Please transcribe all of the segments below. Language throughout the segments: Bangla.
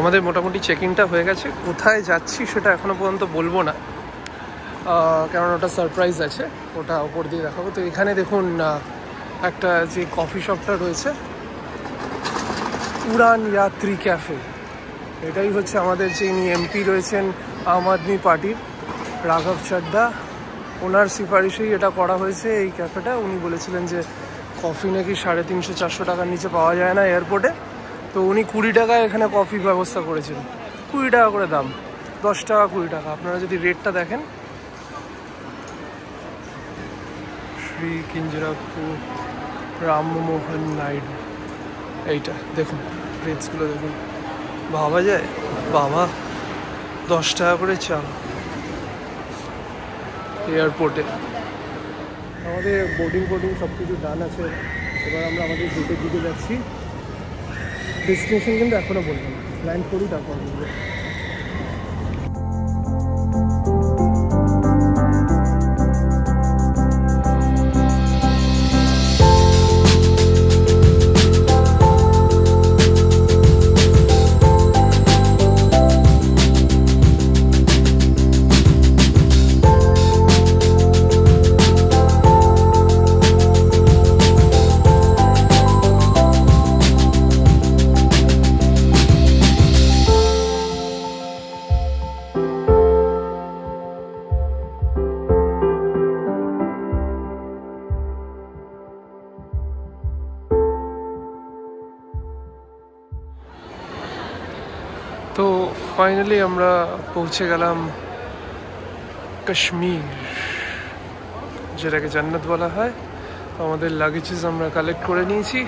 আমাদের মোটামুটি চেকিংটা হয়ে গেছে। কোথায় যাচ্ছি সেটা এখনও পর্যন্ত বলবো না, কারণ ওটা সারপ্রাইজ আছে, ওটা ওপর দিয়ে দেখাবো। তো এখানে দেখুন একটা যে কফি শপটা রয়েছে, উড়ান যাত্রী ক্যাফে, এটাই হচ্ছে আমাদের যিনি এমপি রয়েছেন আম আদমি পার্টির, রাঘব চাড্ডা, ওনার সিফারিশেই এটা করা হয়েছে এই ক্যাফেটা। উনি বলেছিলেন যে কফি নাকি 350-400 টাকার নিচে পাওয়া যায় না এয়ারপোর্টে, তো উনি 20 টাকায় এখানে কফির ব্যবস্থা করেছিলেন। 20 টাকা করে দাম, 10 টাকা 20 টাকা। আপনারা যদি রেটটা দেখেন, শ্রী কিঞ্জরাপুর রামমোহন নাইডু, এইটা দেখুন, রেটসগুলো দেখুন, ভাবা যায় বাবা, 10 টাকা করে চা এয়ারপোর্টে। আমাদের বোর্ডিং সব কিছু ডান আছে। এবার আমরা আমাদের গেটের দিকে যাচ্ছি। ডেস্টিনেশন কিন্তু এখনও বলবো না, ল্যান্ড করি তারপর বলবো। তো ফাইনালি আমরা পৌঁছে গেলাম কাশ্মীর, যেটাকে জান্নাত বলা হয়। আমাদের লাগেজেস আমরা কালেক্ট করে নিয়েছি,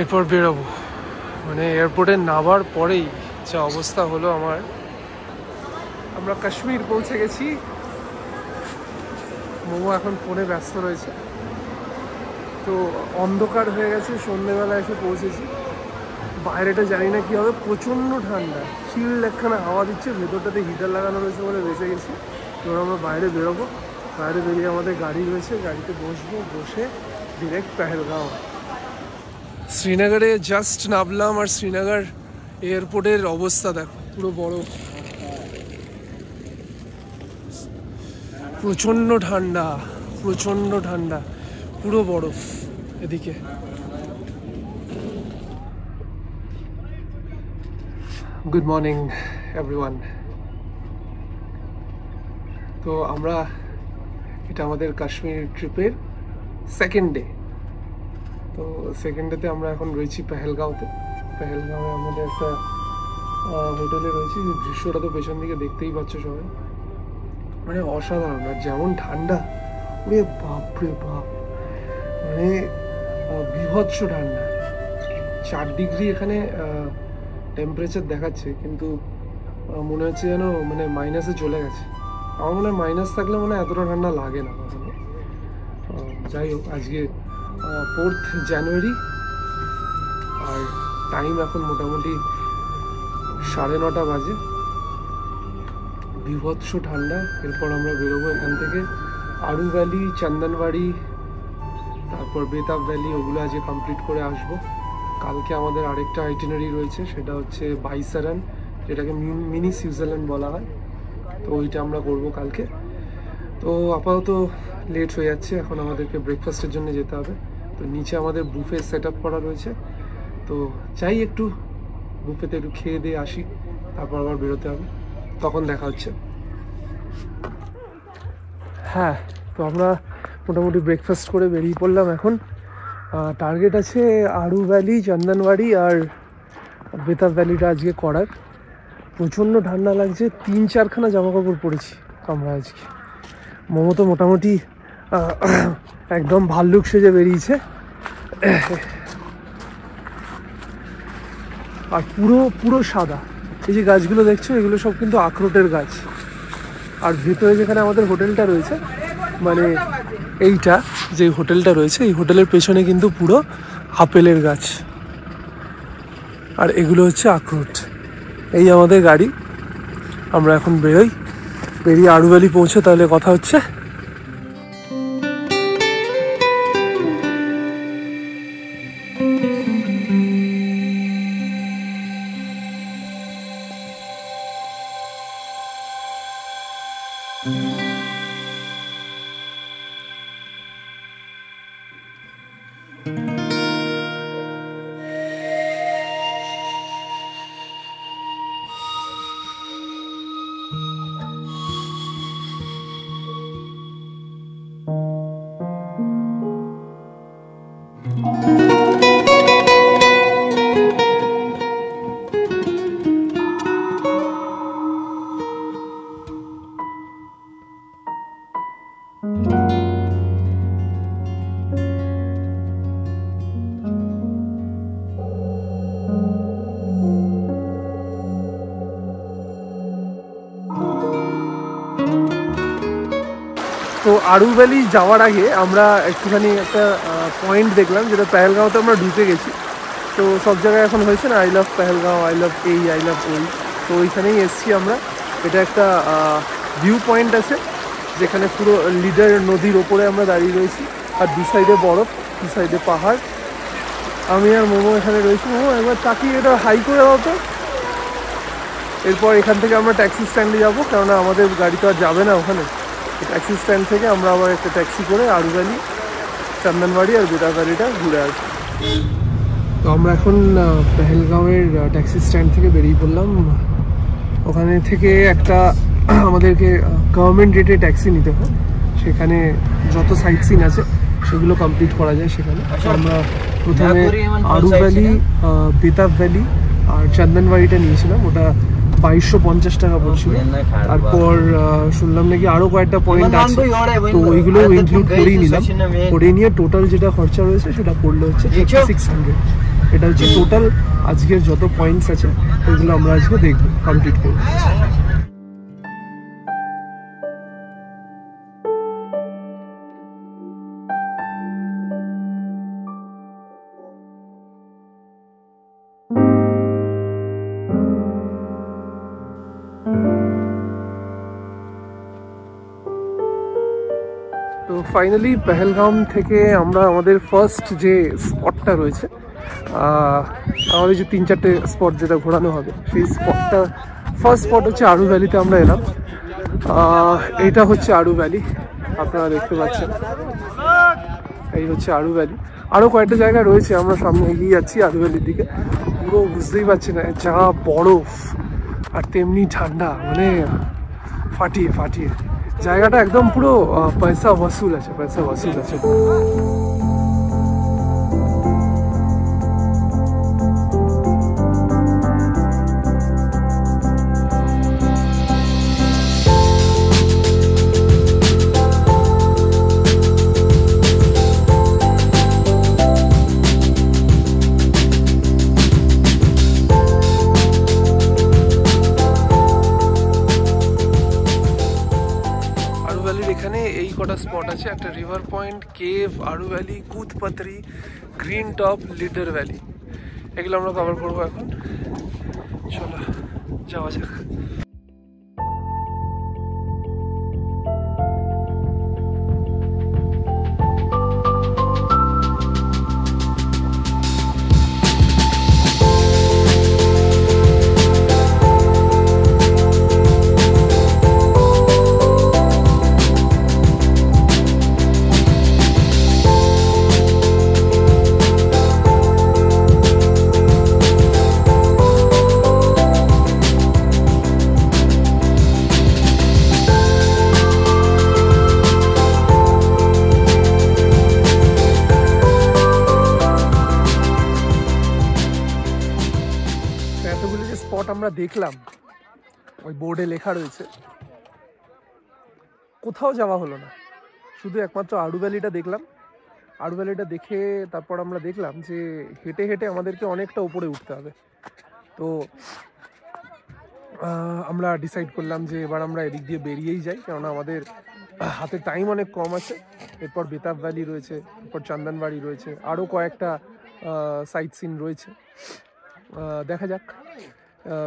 এরপর বেরোবো। মানে এয়ারপোর্টে নামার পরেই যা অবস্থা হলো আমার। আমরা কাশ্মীর পৌঁছে গেছি। মোমো এখন ফোনে ব্যস্ত রয়েছে। তো অন্ধকার হয়ে গেছে, সন্ধ্যেবেলা এসে পৌঁছেছি। বাইরেটা জানি না কী হবে, প্রচণ্ড ঠান্ডা, চিল্ড একখানা হাওয়া দিচ্ছে, ভেতরটাতে হিটার লাগানো রয়েছে বলে বেঁচে গেছি। এবার আমরা বাইরে বেরোবো, বাইরে বেরিয়ে আমাদের গাড়ি রয়েছে, গাড়িতে বসবো, বসে ডিরেক্ট পেহেলগাঁও। শ্রীনগরে জাস্ট নামলাম, আর শ্রীনগর এয়ারপোর্টের অবস্থা দেখো, পুরো বরফ, প্রচণ্ড ঠান্ডা, প্রচণ্ড ঠান্ডা, পুরো বরফ এদিকে। Good morning everyone. তো আমরা, এটা আমাদের কাশ্মীর ট্রিপের সেকেন্ড ডে। তো সেকেন্ড ডেতে আমরা এখন রয়েছি পেহেলগাঁওতে। পেহেলগাঁওয়ে আমাদের একটা হোটেলে রয়েছি। দৃশ্যটা তো পেছন দিকে দেখতেই পাচ্ছ সবাই, মানে অসাধারণ। আর যেমন ঠান্ডা, ওরে বাপরে বাপ, মানে বীভৎস ঠান্ডা। 4 ডিগ্রি এখানে টেম্পারেচার দেখাচ্ছে, কিন্তু মনে হচ্ছে যেন মানে মাইনাসে চলে গেছে। আমার মনে হয় মাইনাস থাকলে মনে হয় এতটা ঠান্ডা লাগে না কখনো। যাই হোক, আজকে 4 জানুয়ারি, আর টাইম এখন মোটামুটি 9:30 বাজে। বীভৎস ঠান্ডা। এরপর আমরা বেরোবো এখান থেকে আরু ভ্যালি, চন্দনবাড়ি, তারপর বেতাব ভ্যালি, ওগুলো আজকে কমপ্লিট করে আসবো। কালকে আমাদের আরেকটা আইটিনারি রয়েছে, সেটা হচ্ছে বাইসারান, যেটাকে মিনি সুইজারল্যান্ড বলা হয়। তো ওইটা আমরা করবো কালকে। তো আপাতত লেট হয়ে যাচ্ছে, এখন আমাদেরকে ব্রেকফাস্টের জন্য যেতে হবে। তো নিচে আমাদের বুফে সেট আপ করা রয়েছে, তো চাই একটু বুফেতে একটু খেয়ে দিয়ে আসি, তারপর আবার বেরোতে হবে। তখন দেখা হচ্ছে। হ্যাঁ, তো আমরা মোটামুটি ব্রেকফাস্ট করে বেরিয়ে পড়লাম এখন। টার্গেট আছে আরু ভ্যালি, চন্দনবাড়ি আর বেতাব ভ্যালিটা আজকে করার। প্রচণ্ড ঠান্ডা লাগছে, 3-4খানা জামাকাপড় পরেছি আমরা আজকে। মোমো তো মোটামুটি একদম ভাল্লুক সেজে বেরিয়েছে, আর পুরো সাদা। এই যে গাছগুলো দেখছো, এগুলো সব কিন্তু আখরোটের গাছ। আর ভেতরে যেখানে আমাদের হোটেলটা রয়েছে, মানে এইটা যে হোটেলটা রয়েছে, এই হোটেলের পেছনে কিন্তু পুরো আপেলের গাছ, আর এগুলো হচ্ছে আখরোট। এই আমাদের গাড়ি, আমরা এখন বেরোই। বেরিয়ে আরু ভ্যালি পৌঁছে তাহলে কথা হচ্ছে। তো আরু ভ্যালি যাওয়ার আগে আমরা একটুখানি একটা পয়েন্ট দেখলাম, যেটা পেহেলগাঁওতে আমরা ঢুকে গেছি। তো সব জায়গায় এখন হয়েছে না, I love Pahalgam, I love এই, আই লাভ ওই। তো ওইখানেই এসছি আমরা। এটা একটা ভিউ পয়েন্ট আছে, যেখানে পুরো লিডার নদীর ওপরে আমরা দাঁড়িয়ে রয়েছি, আর দু সাইডে বরফ, দু সাইডে পাহাড়। আমি আর মোমো এখানে রয়েছি। মোমো একবার তাকিয়ে এটা হাই করে দাও তো। এরপর এখান থেকে আমরা ট্যাক্সি স্ট্যান্ডে যাবো, কেননা আমাদের গাড়ি তো আর যাবে না ওখানে। ট্যাক্সি স্ট্যান্ড থেকে আমরা আবার একটা ট্যাক্সি করে আরু ভ্যালি, চন্দনবাড়ি আর বেতাব ভ্যালিটা ঘুরে আসবো। তো আমরা এখন পেহেলগাঁওয়ের ট্যাক্সি স্ট্যান্ড থেকে বেরিয়ে পড়লাম। ওখানে থেকে একটা আমাদেরকে গভর্নমেন্ট রেটে ট্যাক্সি নিতে হয়, সেখানে যত সাইট সিন আছে সেগুলো কমপ্লিট করা যায় সেখানে। আমরা প্রথমে আরু ভ্যালি, বেতাব ভ্যালি আর চন্দনবাড়িটা নিয়েছিলাম, ওটা 2250 টাকা পড়ছিল। তারপর শুনলাম নাকি আরও কয়েকটা পয়েন্ট আছে, তো ওইগুলো ইনক্লুড করেই নিলাম। করে নিয়ে টোটাল যেটা খরচা রয়েছে সেটা পড়লো হচ্ছে 3600। এটা হচ্ছে টোটাল আজকের যত পয়েন্টস আছে ওইগুলো আমরা আজকে দেখবো, কমপ্লিট করবো। তো ফাইনালি পেহেলগাম থেকে আমরা আমাদের ফার্স্ট যে স্পটটা রয়েছে, আমাদের যে 3-4টে স্পট যেটা ঘোরানো হবে, সেই স্পটটা ফার্স্ট স্পট হচ্ছে আরু ভ্যালিতে আমরা এলাম। এইটা হচ্ছে আরু ভ্যালি, আপনারা দেখতে পাচ্ছেন। এই হচ্ছে আরু ভ্যালি। আরও কয়েকটা জায়গা রয়েছে, আমরা সামনে এগিয়ে যাচ্ছি আরু ভ্যালির দিকে। পুরো বুঝতেই পারছি না, যা বরফ আর তেমনি ঠান্ডা, মানে ফাটিয়ে ফাটিয়ে। জায়গাটা একদম পুরো পয়সা ওসুল আছে, পয়সা ওসুল আছে। এখানে এই কটা স্পট আছে, একটা river point, cave, Aru valley, কুদপাত্রি, গ্রিন টপ, লিডার ভ্যালি। এগুলো আমরা কভার করবো এখন। চলো যাওয়া যাক। আমরা দেখলাম ওই বোর্ডে লেখা রয়েছে, কোথাও যাওয়া হলো না, শুধু একমাত্র আরু ভ্যালিটা দেখলাম। আরু ভ্যালিটা দেখে তারপর আমরা দেখলাম যে হেঁটে হেঁটে আমাদেরকে অনেকটা উপরে উঠতে হবে। তো আমরা ডিসাইড করলাম যে এবার আমরা এদিক দিয়ে বেরিয়েই যাই, কেননা আমাদের হাতে টাইম অনেক কম আছে। এরপর বেতাব ভ্যালি রয়েছে, এরপর চন্দনবাড়ি রয়েছে, আরও কয়েকটা সাইট সিন রয়েছে। দেখা যাক,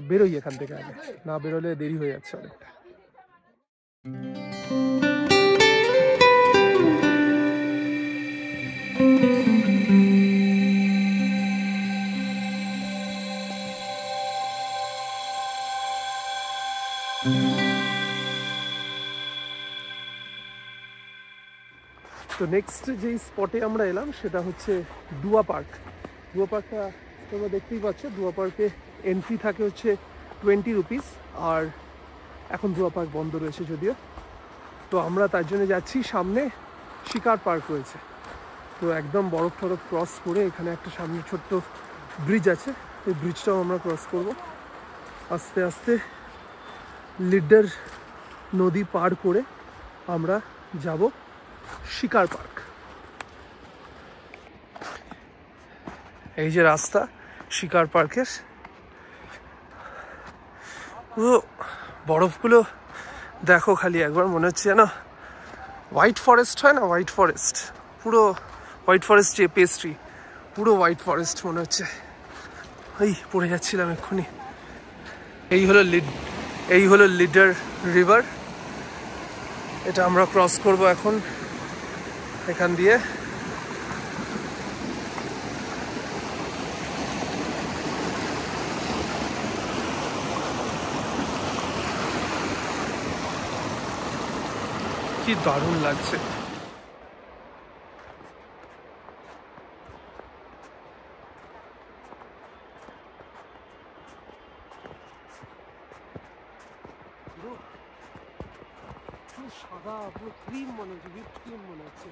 বেরোই এখান থেকে, আগে না বেরোলে দেরি হয়ে যাচ্ছে অনেকটা। তো নেক্সট যেই স্পটে আমরা এলাম সেটা হচ্ছে ডুয়া পার্ক। ডুয়া পার্কটা তোমরা দেখতেই পাচ্ছ, ডুয়া পার্কে এন্ট্রি থাকে হচ্ছে 20 রুপিস, আর এখন ডুয়া পার্ক বন্ধ রয়েছে যদিও। তো আমরা তার জন্য যাচ্ছি, সামনে শিকার পার্ক রয়েছে। তো একদম বরফ টরফ ক্রস করে এখানে একটা সামনে ছোট্ট ব্রিজ আছে, এই ব্রিজটাও আমরা ক্রস করব। আস্তে আস্তে লিডার নদী পার করে আমরা যাব শিকার পার্ক। এই যে রাস্তা শিকার পার্কের, পুরো বরফগুলো দেখো খালি একবার, মনে হচ্ছে যেন হোয়াইট ফরেস্ট হয় না, হোয়াইট ফরেস্ট, পুরো হোয়াইট ফরেস্ট যে পেস্ট্রি, পুরো হোয়াইট ফরেস্ট মনে হচ্ছে। এই পড়ে যাচ্ছিলাম এক্ষুনি। এই হলো লিডার রিভার, এটা আমরা ক্রস করব এখন এখান দিয়ে। কি দারুণ লাগছে। সাদা পুরো ক্রিম মনে হচ্ছে, হুইপ ক্রিম মনে হচ্ছে।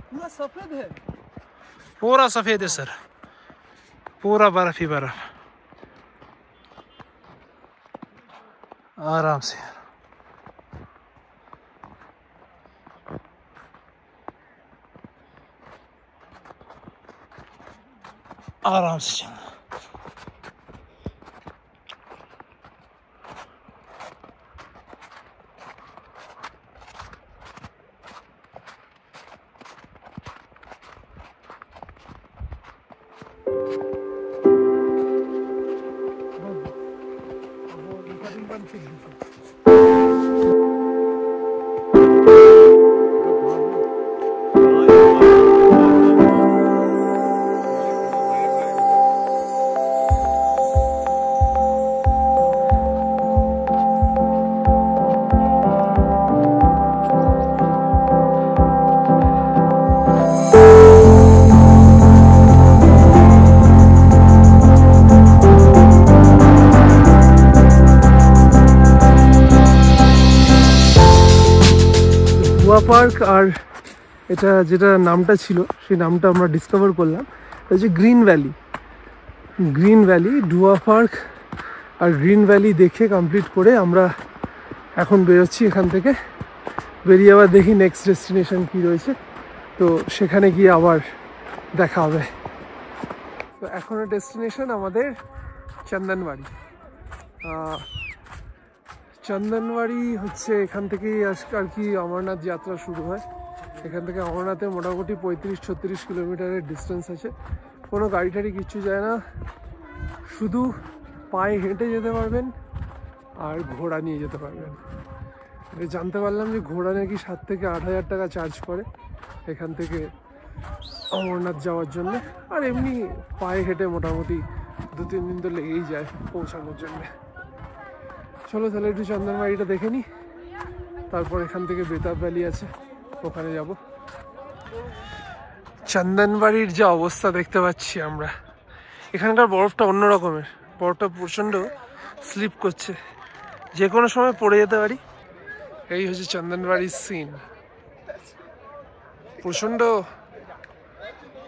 पूरा सफेद है, पूरा सफेद है सर, पूरा बर्फ ही बर्फ। आराम से आराम से चलना। পার্ক, আর এটা যেটা নামটা ছিল সেই নামটা আমরা ডিসকভার করলাম, এটা হচ্ছে green valley. Green valley, ডুয়া park আর গ্রিন ভ্যালি দেখে কমপ্লিট করে আমরা এখন বেরোচ্ছি এখান থেকে। বেরিয়ে আবার দেখি নেক্সট ডেস্টিনেশন কী রয়েছে, তো সেখানে গিয়ে আবার দেখা হবে। তো এখনের ডেস্টিনেশন আমাদের চন্দনবাড়ি। চন্দনবাড়ি হচ্ছে এখান থেকেই আর কি অমরনাথ যাত্রা শুরু হয়। এখান থেকে অমরনাথে মোটামুটি 35-36 কিলোমিটারের ডিস্টেন্স আছে। কোনো গাড়ি টাড়ি কিচ্ছু যায় না, শুধু পায়ে হেঁটে যেতে পারবেন আর ঘোড়া নিয়ে যেতে পারবেন। এটা জানতে পারলাম যে ঘোড়া নাকি 7 থেকে 8 হাজার টাকা চার্জ করে এখান থেকে অমরনাথ যাওয়ার জন্য, আর এমনি পায়ে হেঁটে মোটামুটি 2-3 দিন তো লেগেই যায় পৌঁছানোর জন্য। চলো তাহলে একটু চন্দনবাড়িটা দেখে নিই, তারপর এখান থেকে বেতাব ভ্যালি আছে ওখানে যাব। চন্দনবাড়ির যে অবস্থা দেখতে পাচ্ছি আমরা, এখানকার বরফটা অন্য রকমের, বরফটা প্রচণ্ড স্লিপ করছে, যে কোনো সময় পড়ে যেতে পারি। এই হচ্ছে চন্দনবাড়ির সিন, প্রচণ্ড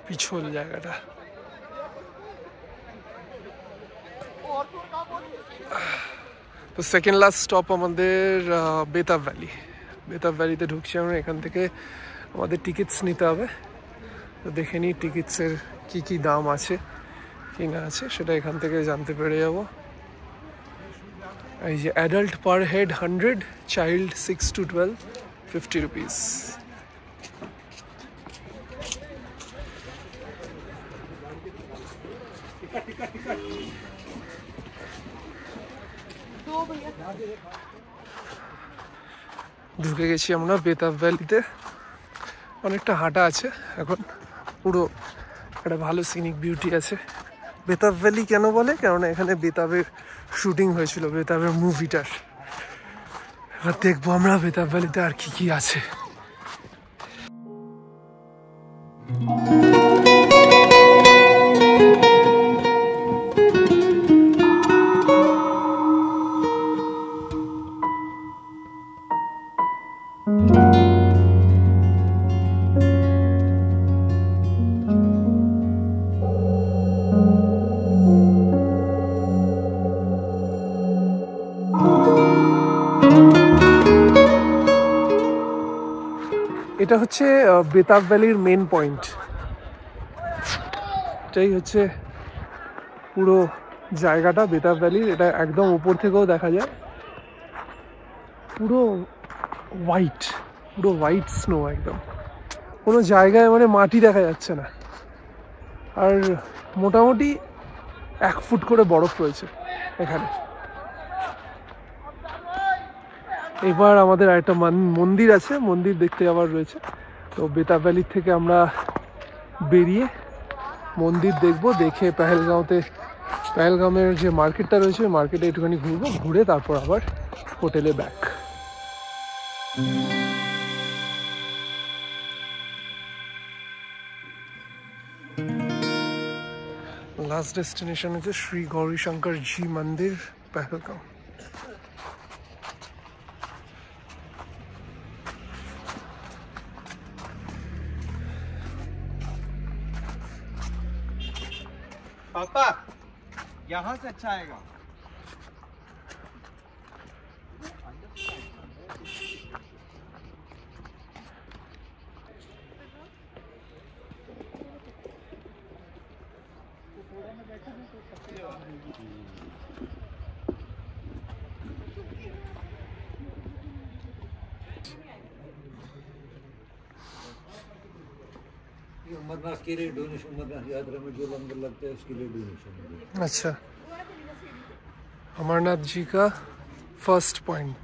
পিছল জায়গাটা। তো সেকেন্ড লাস্ট স্টপ আমাদের বেতাব ভ্যালি। বেতাব ভ্যালিতে ঢুকছি আমরা, এখান থেকে আমাদের টিকিটস নিতে হবে। তো দেখে নিই টিকিটসের কী কী দাম আছে কি না আছে, সেটা এখান থেকে জানতে পেরে যাব। এই যে adult per head 100, child 6 to 12 50 rupees. ঢুকে গেছি আমরা বেতাব ভ্যালিতে। অনেকটা হাঁটা আছে এখন, পুরো একটা ভালো সিনিক বিউটি আছে বেতাব ভ্যালি কেন বলে? কারণ এখানে বেতাবের শুটিং হয়েছিল, বেতাবের মুভিটার। এবার দেখবো আমরা বেতাব ভ্যালিতে আর কি কি আছে। এটা হচ্ছে বেতাব ভ্যালির মেন পয়েন্ট। এটাই হচ্ছে পুরো জায়গাটা বেতাব ভ্যালির। এটা একদম উপর থেকেও দেখা যায়, পুরো হোয়াইট স্নো। একদম কোনো জায়গায় মানে মাটি দেখা যাচ্ছে না। আর মোটামুটি 1 ফুট করে বরফ রয়েছে এখানে। এবার আমাদের একটা মন্দির আছে, মন্দির দেখতে যাওয়ার রয়েছে। তো বেতাব ভ্যালির থেকে আমরা বেরিয়ে মন্দির দেখবো, দেখে পেহেলগামের যে মার্কেটটা রয়েছে মার্কেটে একটুখানি ঘুরবো, ঘুরে তারপর আবার হোটেলে ব্যাক। লাস্ট ডেস্টিনেশন হচ্ছে শ্রী গৌরী শঙ্কর জি মন্দির, পেহেলগাম। पापा यहाँ से अच्छा आएगा। अमरनाथ के लिए डोनेशन, अमरनाथ यात्रा में जो लंगर लगता है उसके लिए डोनेशन। अच्छा, अमरनाथ जी का फर्स्ट पॉइंट।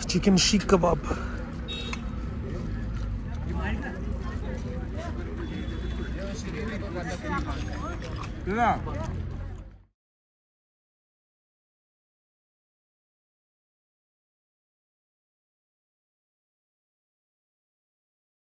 चिकन शीख कबाब।